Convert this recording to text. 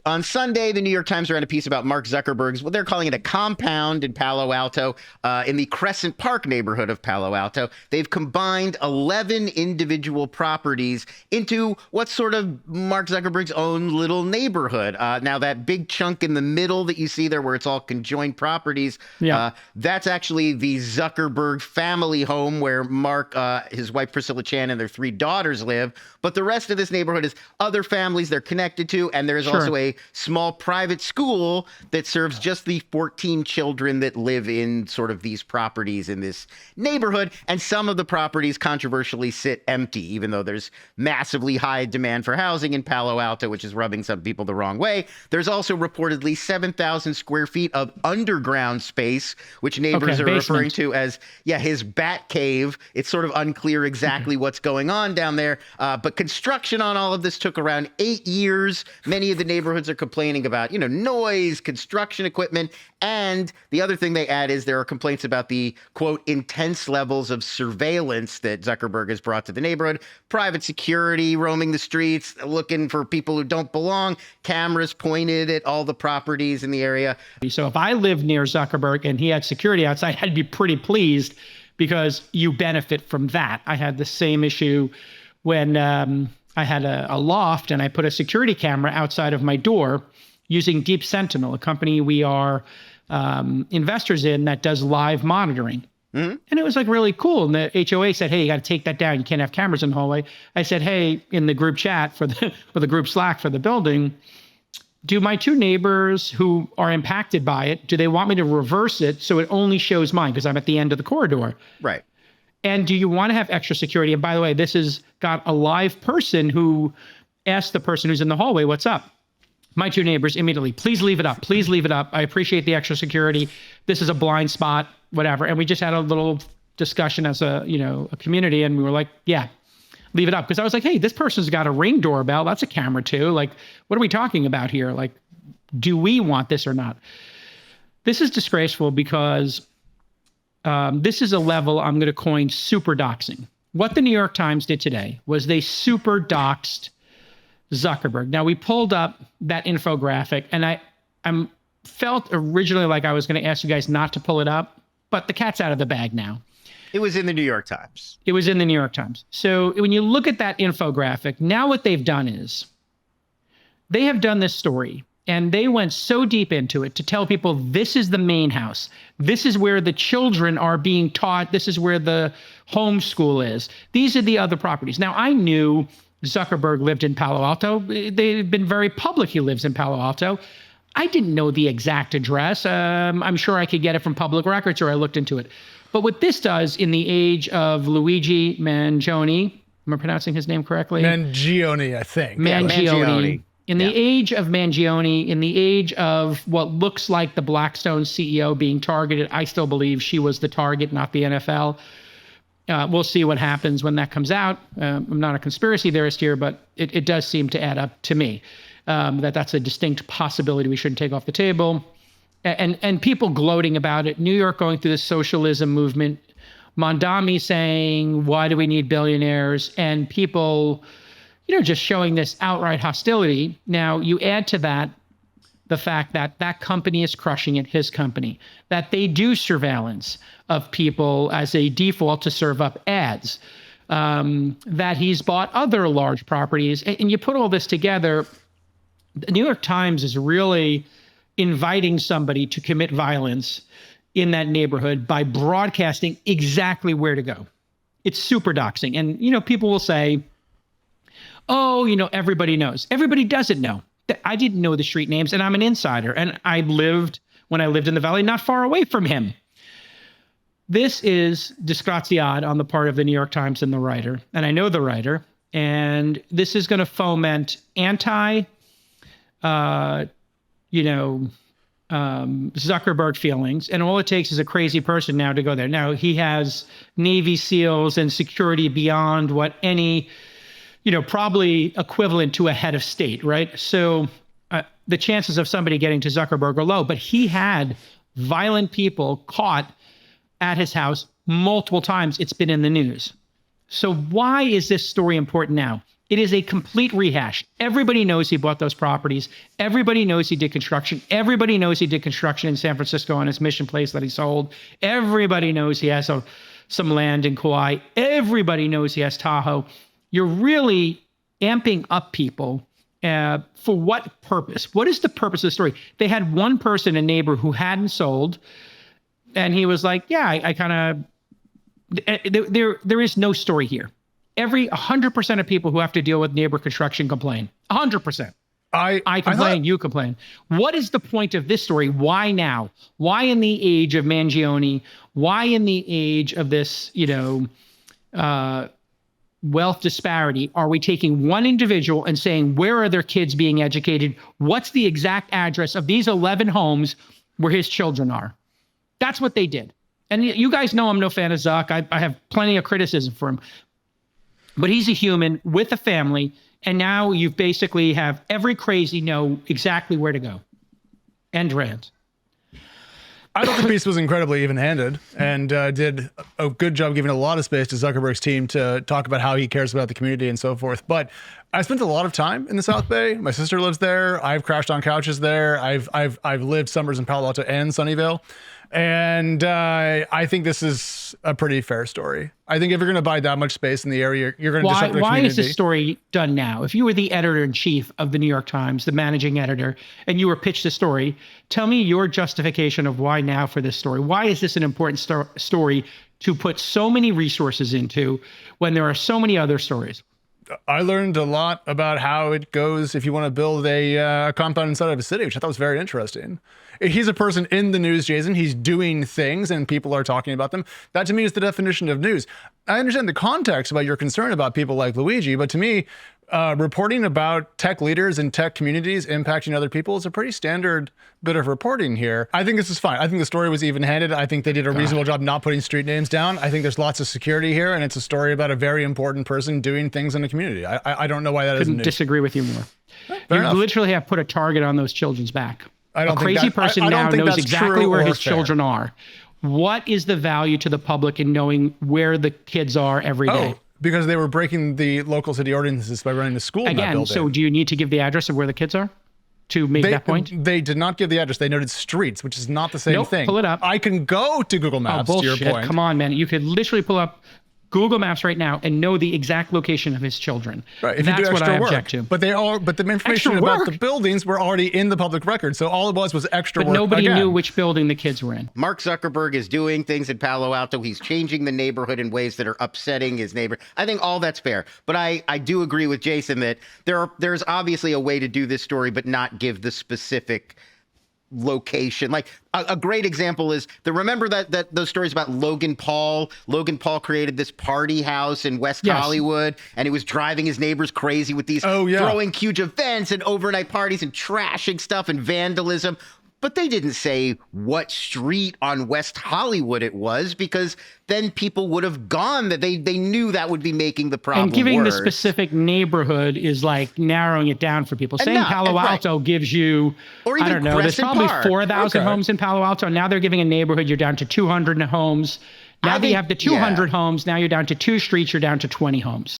On Sunday, the New York Times ran a piece about Mark Zuckerberg's, well, they're calling it a compound in Palo Alto, in the Crescent Park neighborhood of Palo Alto. They've combined 11 individual properties into what's sort of Mark Zuckerberg's own little neighborhood. Now, that big chunk in the middle that you see there where it's all conjoined properties, that's actually the Zuckerberg family home where Mark, his wife Priscilla Chan, and their 3 daughters live. But the rest of this neighborhood is other families they're connected to, and there's also a small private school that serves just the 14 children that live in sort of these properties in this neighborhood. And some of the properties controversially sit empty, even though there's massively high demand for housing in Palo Alto, which is rubbing some people the wrong way. There's also reportedly 7,000 square feet of underground space, which neighbors are referring to as, his bat cave. It's sort of unclear exactly what's going on down there. But construction on all of this took around 8 years. Many of the neighborhoods are complaining about, noise, construction equipment. And the other thing they add is there are complaints about the, quote, intense levels of surveillance that Zuckerberg has brought to the neighborhood. Private security roaming the streets, looking for people who don't belong, cameras pointed at all the properties in the area. So if I lived near Zuckerberg and he had security outside, I'd be pretty pleased because you benefit from that. I had the same issue when I had a loft and I put a security camera outside of my door using Deep Sentinel, a company we are investors in that does live monitoring. And it was like really cool. And the HOA said, hey, you got to take that down. You can't have cameras in the hallway. I said, hey, in the group chat for the group Slack for the building, do my 2 neighbors who are impacted by it, do they want me to reverse it so it only shows mine because I'm at the end of the corridor? Right. And do you want to have extra security? And by the way, this has got a live person who asked the person who's in the hallway, what's up? My 2 neighbors immediately, please leave it up. Please leave it up. I appreciate the extra security. This is a blind spot, whatever. And we just had a little discussion as a community. And we were like, yeah, leave it up. Because I was like, hey, this person's got a Ring doorbell. That's a camera too. Like, what are we talking about here? Like, do we want this or not? This is disgraceful because this is a level I'm going to coin super-doxing. What the New York Times did today was they super-doxed Zuckerberg. Now, we pulled up that infographic, and I felt originally like I was going to ask you guys not to pull it up, but the cat's out of the bag now. It was in the New York Times. It was in the New York Times. So when you look at that infographic, now what they've done is they have done this story, and they went so deep into it to tell people this is the main house. This is where the children are being taught. This is where the homeschool is. These are the other properties. Now, I knew Zuckerberg lived in Palo Alto. They've been very public he lives in Palo Alto. I didn't know the exact address. I'm sure I could get it from public records or I looked into it. But what this does in the age of Luigi Mangione, am I pronouncing his name correctly? Mangione, I think. Mangione. In the age of Mangione, in the age of what looks like the Blackstone CEO being targeted, I still believe she was the target, not the NFL. We'll see what happens when that comes out. I'm not a conspiracy theorist here, but it does seem to add up to me that that's a distinct possibility we shouldn't take off the table. And people gloating about it. New York going through this socialism movement. Mondami saying, why do we need billionaires? And people, just showing this outright hostility. Now, you add to that the fact that that company is crushing it, his company, that they do surveillance of people as a default to serve up ads, that he's bought other large properties. And you put all this together, the New York Times is really inviting somebody to commit violence in that neighborhood by broadcasting exactly where to go. It's super-doxing. And, people will say, oh, everybody knows. Everybody doesn't know. I didn't know the street names, and I'm an insider. And when I lived in the Valley, not far away from him. This is disgraziad on the part of the New York Times and the writer. And I know the writer. And this is going to foment Zuckerberg feelings. And all it takes is a crazy person now to go there. Now, he has Navy SEALs and security beyond what any probably equivalent to a head of state, right? So the chances of somebody getting to Zuckerberg are low, but he had violent people caught at his house multiple times. It's been in the news. So why is this story important now? It is a complete rehash. Everybody knows he bought those properties. Everybody knows he did construction. Everybody knows he did construction in San Francisco on his Mission Place that he sold. Everybody knows he has some land in Kauai. Everybody knows he has Tahoe. You're really amping up people for what purpose? What is the purpose of the story? They had one person, a neighbor, who hadn't sold, and he was like, yeah, I kind of, there is no story here. 100% of people who have to deal with neighbor construction complain. 100%. I complain, you complain. What is the point of this story? Why now? Why in the age of Mangione? Why in the age of this, wealth disparity are we taking one individual and saying, where are their kids being educated? What's the exact address of these 11 homes where his children are? That's what they did. And you guys know I'm no fan of Zuck. I have plenty of criticism for him. But he's a human with a family, and now you basically have every crazy know exactly where to go. End rant. I thought the piece was incredibly even-handed and did a good job giving a lot of space to Zuckerberg's team to talk about how he cares about the community and so forth. But I spent a lot of time in the South Bay. My sister lives there. I've crashed on couches there. I've lived summers in Palo Alto and Sunnyvale. And I think this is a pretty fair story. I think if you're going to buy that much space in the area, you're going to disrupt the community. Why is this story done now? If you were the editor-in-chief of the New York Times, the managing editor, and you were pitched the story, tell me your justification of why now for this story. Why is this an important story to put so many resources into when there are so many other stories? I learned a lot about how it goes if you want to build a compound inside of a city, which I thought was very interesting. He's a person in the news, Jason. He's doing things and people are talking about them. That to me is the definition of news. I understand the context about your concern about people like Luigi, but to me, reporting about tech leaders and tech communities impacting other people is a pretty standard bit of reporting here. I think this is fine. I think the story was even-handed. I think they did a reasonable job not putting street names down. I think there's lots of security here, and it's a story about a very important person doing things in the community. I don't know why that isn't news. Couldn't disagree with you more. Fair You enough. literally have put a target on those children's back. I don't a think crazy that, person I now don't think knows that's exactly true where or his fair. children are. What is the value to the public in knowing where the kids are every day? Oh, because they were breaking the local city ordinances by running the school in that Again, building. so do you need to give the address of where the kids are to make that point? They did not give the address. They noted streets, which is not the same Nope, thing. pull it up. I can go to Google Maps, to your point. Come on, man. You could literally pull up Google Maps right now and know the exact location of his children. Right, if That's you do what extra I work. object to. But the information about the buildings were already in the public record. So all it was extra work. But nobody again. knew which building the kids were in. Mark Zuckerberg is doing things in Palo Alto. He's changing the neighborhood in ways that are upsetting his neighbor. I think all that's fair. But I do agree with Jason that there's obviously a way to do this story, but not give the specific location. Like a great example is remember that those stories about Logan Paul. Logan Paul created this party house in West Hollywood, and he was driving his neighbors crazy with these throwing huge events and overnight parties and trashing stuff and vandalism. But they didn't say what street on West Hollywood it was, because then people would have gone. That they knew that would be making the problem And giving worse. the specific neighborhood is like narrowing it down for people. Saying Palo Alto gives you, or even I don't know, there's Crescent probably Park. 4,000 homes in Palo Alto. Now they're giving a neighborhood, you're down to 200 homes. Now that you have the 200 homes, now you're down to 2 streets, you're down to 20 homes.